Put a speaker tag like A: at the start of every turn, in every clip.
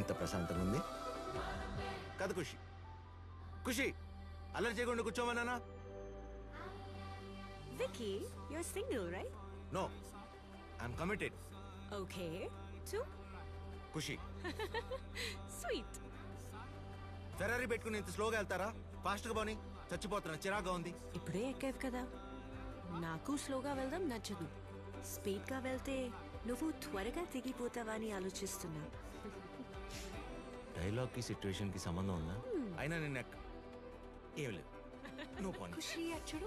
A: ఎంత ప్రశాంతంగా ఉంది కదా ఖుషి. ఖుషి అల్లరి చేయకుండా కూర్చోమన్నానా?
B: Vicky, you're single, right?
A: No, I'm committed.
B: Okay. To?
A: Khushi
B: Sweet.
A: Ferrari పెట్టుకుని ఇంత స్లోగా వెళ్తారా? ఫాస్ట్ గా పోనీ, చచ్చిపోతున్నా, చిరాగా ఉంది.
B: ఇప్పుడే ఎక్కావు కదా, నాకు స్లోగా వెళ్దాం నచ్చదు. స్పీడ్ గా వెళ్తే నువ్వు త్వరగా దిగిపోతావా అని ఆలోచిస్తున్నా.
A: డైలాగ్ కి సిచ్యువేషన్ కి సంబంధం ఉందా? అయినా నిన్న ఏం లేదు, నువ్వు పోనీ.
B: ఖుషి చూడు.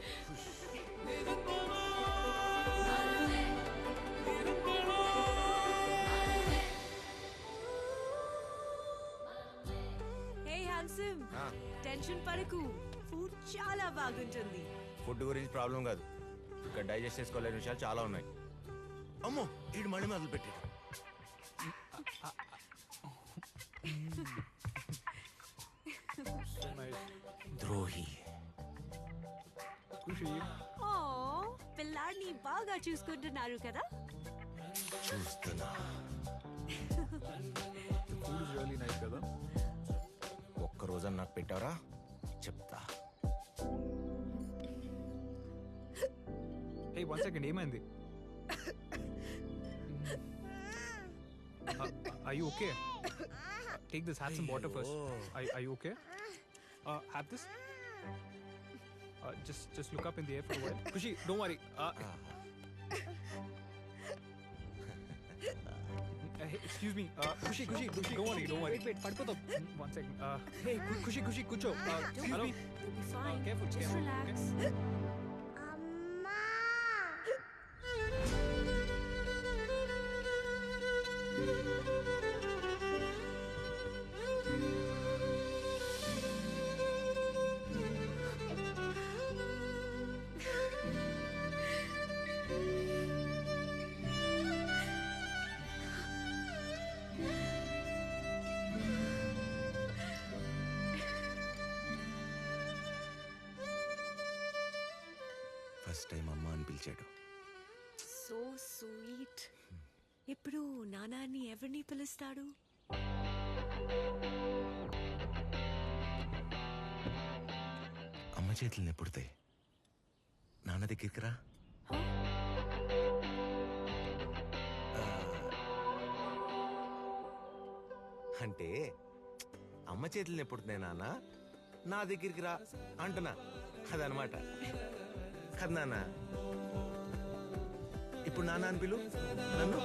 B: హే హ్యాండ్సమ్, టెన్షన్ పడకు, ఫుడ్ చాలా బాగుంటుంది.
A: ఫుడ్ గురించి ప్రాబ్లం కాదు, ఇక్కడ డైజెస్ట్ చేసుకోలేని విషయాలు చాలా ఉన్నాయి. అమ్మో, ఈడు మళ్ళీ మొదలు పెట్టాడు. ద్రోహి.
B: ఓ, పిల్లాడిని బాగా చూసుకుంటున్నారు కదా.
A: చూస్తున్నా.
C: కదా.
A: ఒక్క రోజు నాకు పెట్టారా చెప్తా.
C: హే, 1 సెకండ్, ఏమైంది? Are you okay? Take this, have some water first. Are you okay? Have this. Just look up in the air for a while. Kushi, don't worry. Hey, excuse me. Kushi, don't worry. Wait, padipodam. 1 second. Hey, Kushi, kucho. Excuse me.
B: You'll be fine.
C: Careful.
B: Just relax.
C: Okay?
A: First time అమ్మ అని పిలిచాడు.
B: So sweet. ఇప్పుడు నానాన్ని ఎవరిని పిలుస్తాడు?
A: అమ్మ చేతులు నెప్పుడుతాయి, నాన్న దగ్గరికి రా. అంటే అమ్మ చేతులు నెప్పుడుతున్నాయి నాన్న, నా దగ్గరికి రా అంటున్నా, అదనమాట. కదా నాన్న, ఇప్పుడు నాన్న అని పిలు నన్ను.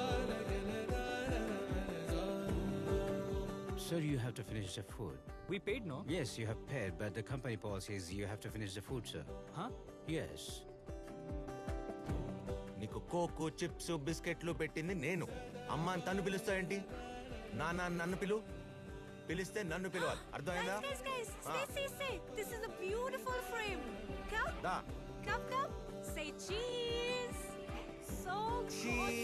D: Sir, you have to finish the food.
C: We paid, no?
D: Yes, you have paid, but the company policy is you have to finish the food, sir.
C: Huh?
D: Yes.
A: నీకు కోకో, చిప్స్, బిస్కెట్లు పెట్టింది నేను. అమ్మ అని తను పిలుస్తావేంటి? నాన్న అని నన్ను పిలిస్తే నన్ను పిలవాలి, అర్థమైందా?
B: Guys, stay. This is a beautiful frame. Come.
A: దా.
B: Come. Say cheese. So good.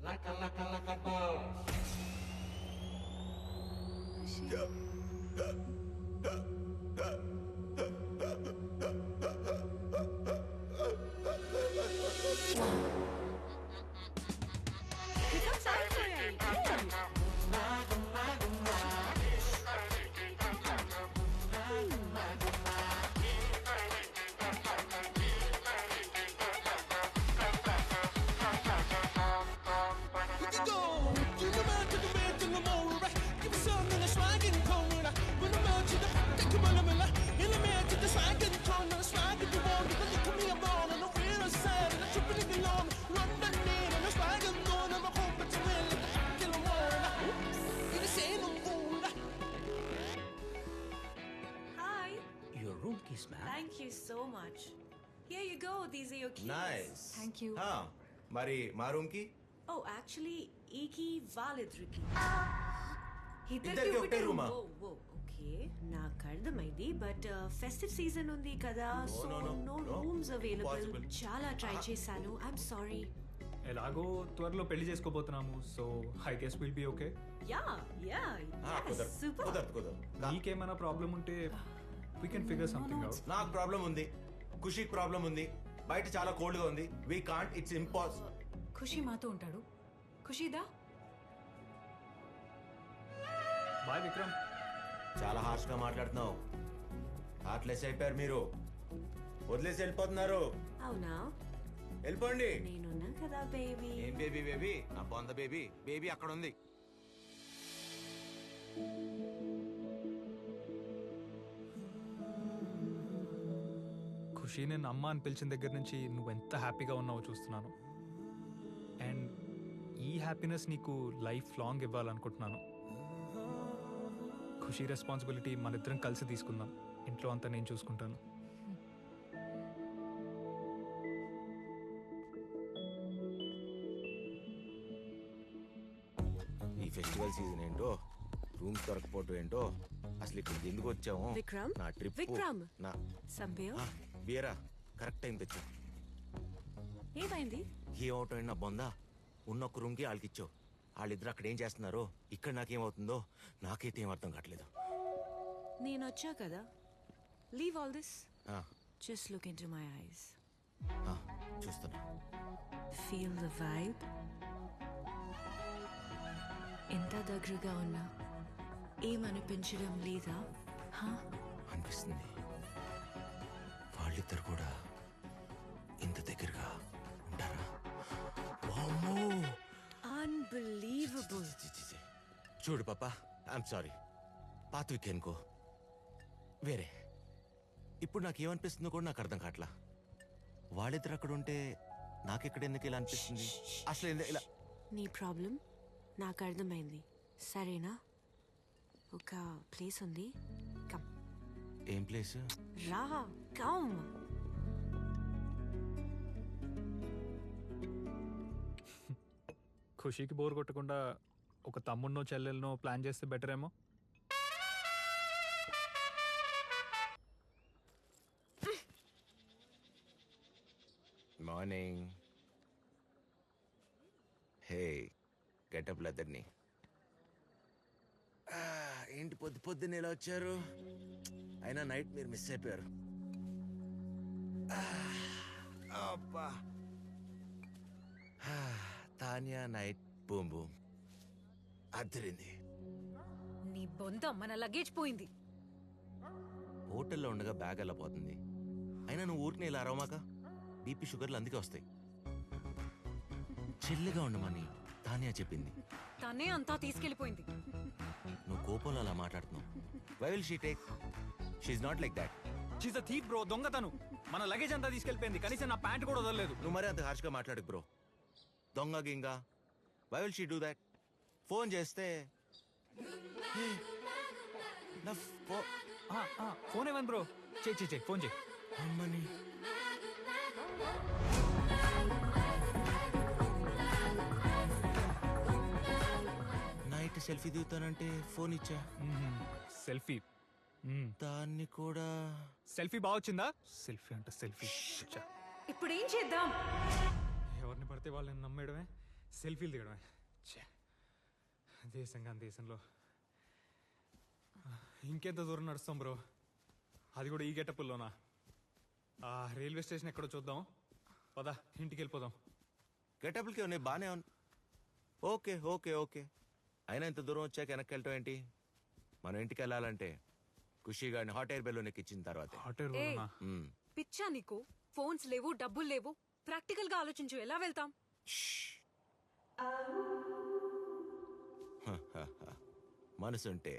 E: Laka balls.
B: Become satisfied. Hi.
D: Your room keys, ma'am.
B: Thank you so much. Here you go. These are your keys.
A: Nice.
B: Thank you.
A: మరి మా room కి
B: Oh, actually, ఈకి వాళ్ళిద్దరికి.
A: ఇద్దరికి ఒకటే రూమా?
B: Okay, నాకు అర్థమైంది. But festive season ఉంది కదా, so no rooms available.
A: Impossible.
B: చాలా ట్రై చేశాను. I'm sorry.
C: ఎలాగో త్వరలో పెళ్లి చేసుకోబోతున్నాము, so I guess will be okay.
B: Yeah super.
A: కుదరదు.
C: నీకేమైనా ప్రాబ్లం ఉంటే we can figure something out.
A: నాకు ప్రాబ్లం ఉంది, ఖుషికి ప్రాబ్లం ఉంది, బయట చాలా కోల్డ్ గా ఉంది. We can't, it's impossible.
F: Khushi మాతో ఉంటాడు. ఖుషిదా
C: బాయ్ విక్రమ్.
A: చాలా హార్ష్ గా మాట్లాడుతున్నావు. హార్ట్లెస్ అయిపోయారు మీరు. వదిలేసి వెళ్ళిపోతున్నారు.
B: అవునా?
A: వెళ్ళిపోండి.
B: నేనున్నా కదా బేబీ.
A: ఏం బేబీ బేబీ? నా బొంద బేబీ. బేబీ అక్కడ ఉంది.
C: ఖుషి, నేను అమ్మ అని పిలిచిన దగ్గర నుంచి నువ్వు ఎంత హ్యాపీగా ఉన్నావో చూస్తున్నాను. అండ్ ఈ హ్యాపీనెస్ నీకు లైఫ్ లాంగ్ ఇవ్వాలనుకుంటున్నాను. ఖుషి రెస్పాన్సిబిలిటీ మన ఇద్దరం కలిసి తీసుకుందాం. ఇంట్లో అంతా నేను చూసుకుంటాను.
A: ఈ ఫెస్టివల్ సీజన్ ఏంటో, రూమ్స్ దొరకపోవటం ఏంటో, అసలు ఇక్కడ ఎందుకు వచ్చాము?
B: విక్రమ్?
A: నా ట్రిప్
B: విక్రమ్?
A: నా
B: సంపేవ్?
A: బియరా కరెక్ట్ టైం తెచ్చు.
B: ఏమైంది?
A: ఏమవుతాయండి నా బొందా? ఉన్న ఒక రూమ్కి వాళ్ళకి ఇచ్చావు. వాళ్ళిద్దరు అక్కడ ఏం చేస్తున్నారో, ఇక్కడ నాకేమవుతుందో నాకైతే ఏం అర్థం కావట్లేదు.
B: నేను వచ్చా కదా. Leave all this.
A: ఆ,
B: just look into my eyes.
A: ఆ, చూస్తున్నా.
B: Feel the vibe. ఎంత దగ్గరగా ఉన్నా ఏమనిపించడం లేదా?
A: అనిపిస్తుంది వాళ్ళిద్దరు కూడా ఇంత దగ్గరగా ఉంటారా? వామ్మో!
B: అన్బిలీవబుల్.
A: చూడు పాప, ఐఎమ్ సారీ. పాత వీకెన్కో వేరే. ఇప్పుడు నాకేమనిపిస్తుందో కూడా నాకు అర్థం కావట్లా. వాళ్ళిద్దరు అక్కడ ఉంటే నాకెక్కడ ఎందుకు ఇలా అనిపిస్తుంది? అసలు ఇలా
B: నీ ప్రాబ్లం నాకు అర్థమైంది. సరేనా? ఒక ప్లేస్ ఉంది. కమ్.
A: ఏం ప్లేస్?
B: రా, కమ్.
C: ఖుషికి బోర్ కొట్టకుండా ఒక తమ్ముడినో చెల్లెలనో ప్లాన్ చేస్తే బెటర్ ఏమో.
A: మార్నింగ్. హే, గెటప్ లెదర్ని. ఏంటి పొద్దున్నే ఇలా వచ్చారు? అయినా నైట్ మీరు మిస్ అయిపోయారు. అబ్బా, తానియా నైట్ బూమ్ బూమ్ అద్దరింది.
F: నీ బొంద మన లగేజ్ పోయింది.
A: హోటల్లో ఉండగా బ్యాగ్ అలా పోతుంది. అయినా నువ్వు ఊరిని ఇలా అరవమాక. బీపీ షుగర్లు అందుకే వస్తాయి. చిల్లుగా ఉండమని తానియా చెప్పింది.
F: తనే అంతా తీసుకెళ్లిపోయింది.
A: నువ్వు కోపంలో అలా మాట్లాడుతున్నావు. Why will she take? She's not like that.
C: She's a thief bro, దొంగతను. మన లగేజ్ అంతా తీసుకెళ్ళిపోయింది, కనీసం నా ప్యాంట్ కూడా వదలలేదు.
A: నువ్వు మరీ అంత హార్ష్గా మాట్లాడు బ్రో. దొంగ గింగా. Why will she do that? Phone చేస్తే నా
C: ఫోన్ ఏమని బ్రో? చెయ్యి ఫోన్ చేయి.
A: అమ్మని నైట్ సెల్ఫీ దిగుతానంటే ఫోన్ ఇచ్చా.
C: సెల్ఫీ.
A: దాన్ని కూడా
C: సెల్ఫీ బాగా వచ్చిందా? సెల్ఫీ అంటే సెల్ఫీ.
F: ఇప్పుడు ఏం చేద్దాం?
C: ఎవరిని పడితే వాళ్ళని నమ్మేయడమే, సెల్ఫీలు దిగడమే. దేశంగా దేశంలో ఇంకెంత దూరం నడుస్తాం బ్రో? అది కూడా ఈ గెటప్పుల్లోనా? ఆ రైల్వే స్టేషన్ ఎక్కడో చూద్దాం. పదా, ఇంటికి వెళ్ళిపోదాం.
A: గెటప్లకి ఉన్నాయి బాగానే ఉంది. Okay okay okay. అయినా ఇంత దూరం వచ్చాక వెనక్కి వెళ్ళటం ఏంటి? మనం ఇంటికి వెళ్ళాలంటే ఖుషి గారిని హాట్ ఎయిర్ బెలూన్ ఎక్కించిన తర్వాత.
C: హాట్ ఎయిర్ బెలూనా?
F: పిచ్చా నీకు? ఫోన్స్ లేవు, డబ్బులు లేవు. ప్రాక్టికల్ గా ఆలోచించు, ఎలా వెళ్తాం?
A: మనసుంటే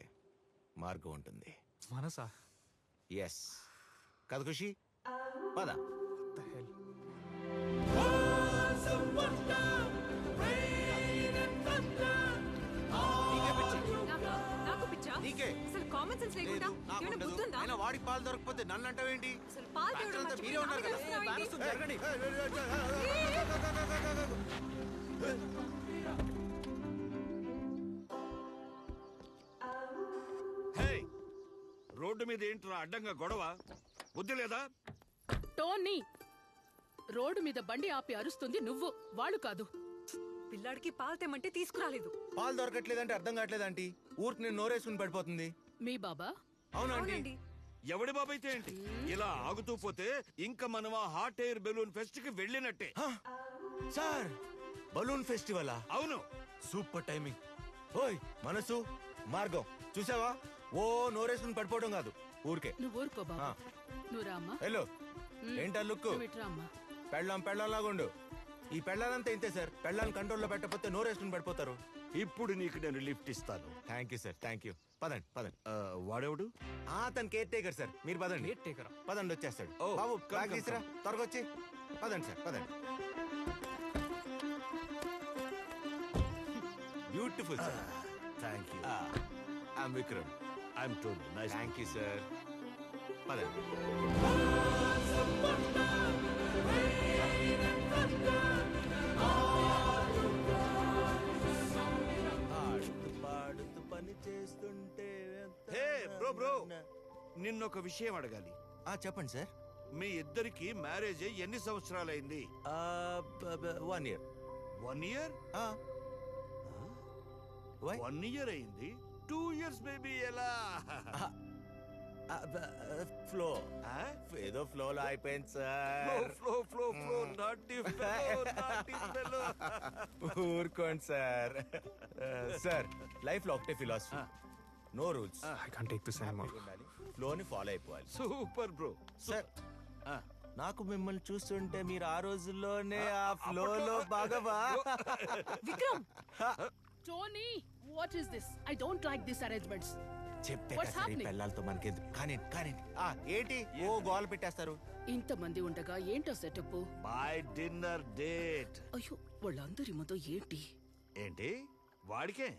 A: మార్గం ఉంటుంది.
C: మనసా?
A: ఎస్ కదా ఖుషి? పద.
F: నాకు పిచ్చా?
A: నీకే.
F: అసలు కామన్ సెన్స్ లేకుండా ఏమైనా బుద్ధి ఉందా?
A: అయినా వాడికి పాలు దొరకపోతే నన్ను అంటావేంటి?
F: అసలు పాలు తేవడం
A: అంతా
F: మర్చిపోయి
A: మీరే ఉన్నారు కదా.
F: నాకు తెలుస్తున్నావేంటి?
C: జరగండి.
G: రోడ్డు మీద ఏంట్రా అడ్డంగా గొడవ? బుద్ధి లేదా?
H: టోనీ, రోడ్డు మీద బండి ఆపి అరుస్తుంది నువ్వు, వాళ్ళు కాదు.
F: పిల్లాడికి పాలు తెమ్మంటే తీసుకురాలేదు.
A: పాలు దొరకట్లేదంటే అర్థం కావట్లేదు ఆంటీ. ఊరికి నేను నోరేసుకుని పడిపోతుంది.
H: మీ బాబా?
A: అవునండి.
F: అవునండి.
G: ఎవడి బాబైతే ఏంటి ఇలా ఆగుతూ పోతే ఇంకా మనం ఆ హాట్ ఎయిర్ బెలూన్ ఫెస్ట్ కి వెళ్ళినట్టే.
A: సార్ బలూన్ ఫెస్టివలా?
G: అవును.
A: Super timing. ఓయ్ మనసు మార్గం చూసావా? ఓ నోరేసుకుని పడిపోవడం కాదు, ఊరికే.
H: నువ్వు ఊరుకో బాబు.
A: ఆ.
H: నువ్వు రామ్మా.
A: హలో, ఏంటా లుక్?
H: నువ్వు ఇటు రామ్మా.
A: పెళ్ళంలాగుండు. ఈ పెళ్ళాలంతా ఇంతే సార్, పెళ్ళాన్ని కంట్రోల్లో పెట్టకపోతే నోరేసుకుని పడిపోతారు.
G: ఇప్పుడు నీకు నేను లిఫ్ట్ ఇస్తాను.
A: Thank you sir, thank you. పదండి పదండి.
G: వాడెవడు?
A: అతను కేర్ టేకర్ సార్, మీరు పదండి.
C: కేర్ టేకరా?
A: పదండి వచ్చేస్తాడు.
G: ఓ,
A: బాబు
G: కమ్,
A: బ్యాగ్
G: కమ్,
A: తీసురా, త్వరగా వచ్చి. పదండి సార్ పదండి. Beautiful sir.
G: Thank you.
A: I'm Vikram.
G: I'm Tony. Nice.
A: Thank you sir. పదండి. పాడుతూ పని చేస్తుంటే
G: హే బ్రో, నిన్నొక విషయం అడగాలి.
A: చెప్పండి సార్.
G: మీ ఇద్దరికి మ్యారేజ్ అయ్యి ఎన్ని సంవత్సరాలైంది?
A: 1 year.
G: 1 year?
A: Why?
G: 1 year అయింది. 2 years బేబీ ఎలా?
A: ఫ్లో ఏదో ఫ్లోలో అయిపోయింది సార్.
G: ఫ్లో నాటి ఫెలో.
A: ఊరుకోండి సార్. సార్ లైఫ్ లో ఒకటే philosophy, no rules.
C: I can't take this anymore.
A: ఫ్లోని ఫాలో అయిపోవాలి.
G: Super bro.
A: సార్ నాకు మిమ్మల్ని చూస్తుంటే మీరు ఆ రోజుల్లోనే ఆ ఫ్లోలో బాగా
F: Vikram,
H: Tony, what is this? I don't like this arrangements.
A: చెప్తే
H: What's
A: కదా ఈ
H: happening?
A: పెళ్ళాలతో మనకేందుకు. కానీ ఏంటి ఓ గోల పెట్టేస్తారు.
H: ఇంతమంది ఉండగా ఏంటో సెటప్?
G: My dinner date.
H: అయ్యో, వాళ్ళందరి ముందు ఏంటి?
G: ఏంటి వాడికే?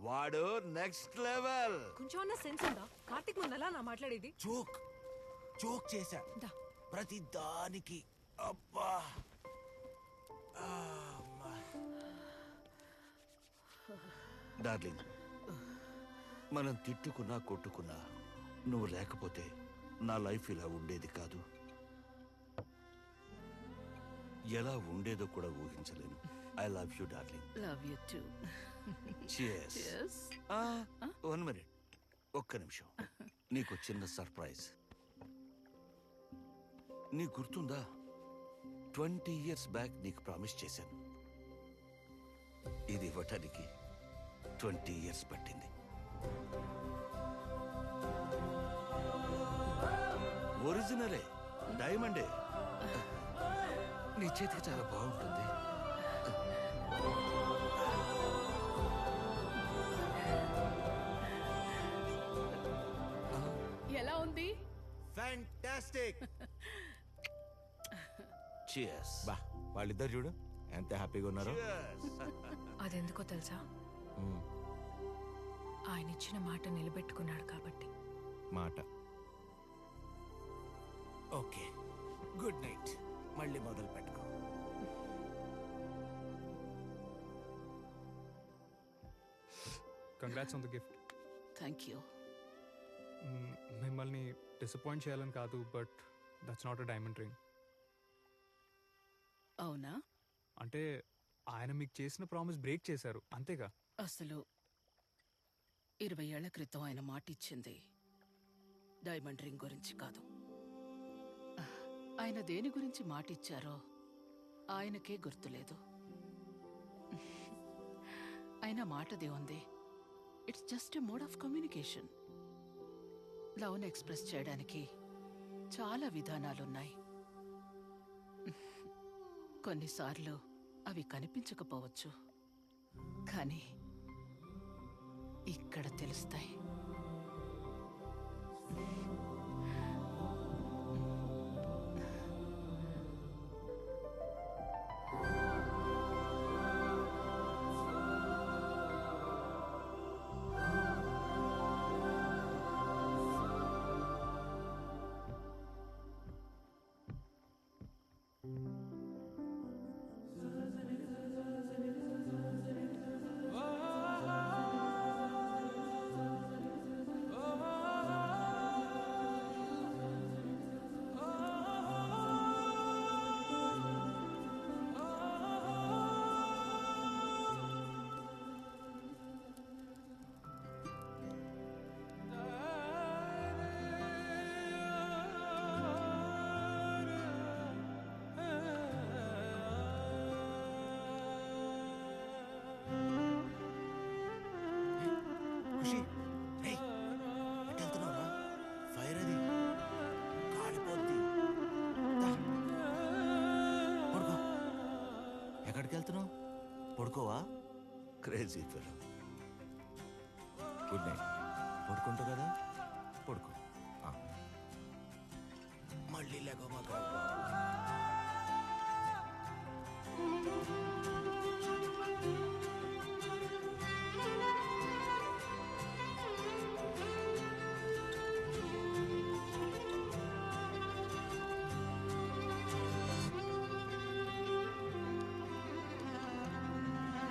G: వాడు నెక్స్ట్ లెవెల్.
F: కొంచెం అన్న సెన్స్ ఉందా? కార్తిక్ ముందలా నా మాట్లాడేది.
A: జోక్ చేశా
F: దా.
A: ప్రతి దానికి. అబ్బా
G: డార్లింగ్, మనం తిట్టుకున్నా కొట్టుకున్నా నువ్వు లేకపోతే నా లైఫ్ ఇలా ఉండేది కాదు. ఎలా ఉండేదో కూడా ఊహించలేను. I love you darling.
H: Love you too.
G: Cheers.
H: yes.
G: 1 minute. ఒక్క నిమిషం. నీకు చిన్న సర్ప్రైజ్. నీకు గుర్తుందా? 20 years బ్యాక్ నీకు ప్రామిస్ చేశాను. ఇది ఇవ్వటానికి 20 years పట్టింది. ఒరిజినలే, డైమండే. నీ చేతికి చాలా బాగుంటుంది.
H: ఎలా ఉంది?
A: ఫ్యాంటాస్టిక్.
G: Cheers.
A: బా వాళ్ళిద్దరు చూడు ఎంత హ్యాపీగా ఉన్నారో.
G: Cheers.
F: అదెందుకో తెలుసా?
A: మ్మ్.
F: ఆయన ఇచ్చిన మాట నిలబెట్టుకున్నాడు కాబట్టి.
A: మాట. Okay, good night. మళ్ళీ మొదలు పెట్టుకో.
C: Congrats on the gift.
H: Thank you.
C: మిమ్మల్ని డిసప్పాయింట్ చేయాలని కాదు, but that's not a diamond ring.
H: అవునా?
C: అంటే ఆయన మీకు చేసిన ప్రామిస్ బ్రేక్ చేశారు అంతేగా?
H: అసలు 20 ఏళ్ల క్రితం ఆయన మాట ఇచ్చింది డైమండ్ రింగ్ గురించి కాదు. ఆయన దేని గురించి మాట ఇచ్చారో ఆయనకే గుర్తులేదు. ఆయన మాటదే ఉంది. It's just a mode of communication. లవ్ను ఎక్స్ప్రెస్ చేయడానికి చాలా విధానాలున్నాయి. కొన్నిసార్లు అవి కనిపించకపోవచ్చు, కానీ ఇక్కడ తెలుస్తాయి.
A: ఖుషి రేయ్, ఎటు వెళ్తున్నావురా? ఫైర్ అది కాలిపోద్ది. దా. పడుకో. ఎక్కడికి వెళ్తున్నావు? పడుకోవా?
G: Crazy film.
A: Good night. పడుకుంటావు కదా, పడుకో. ఆ. మళ్ళీ లేకో మాకు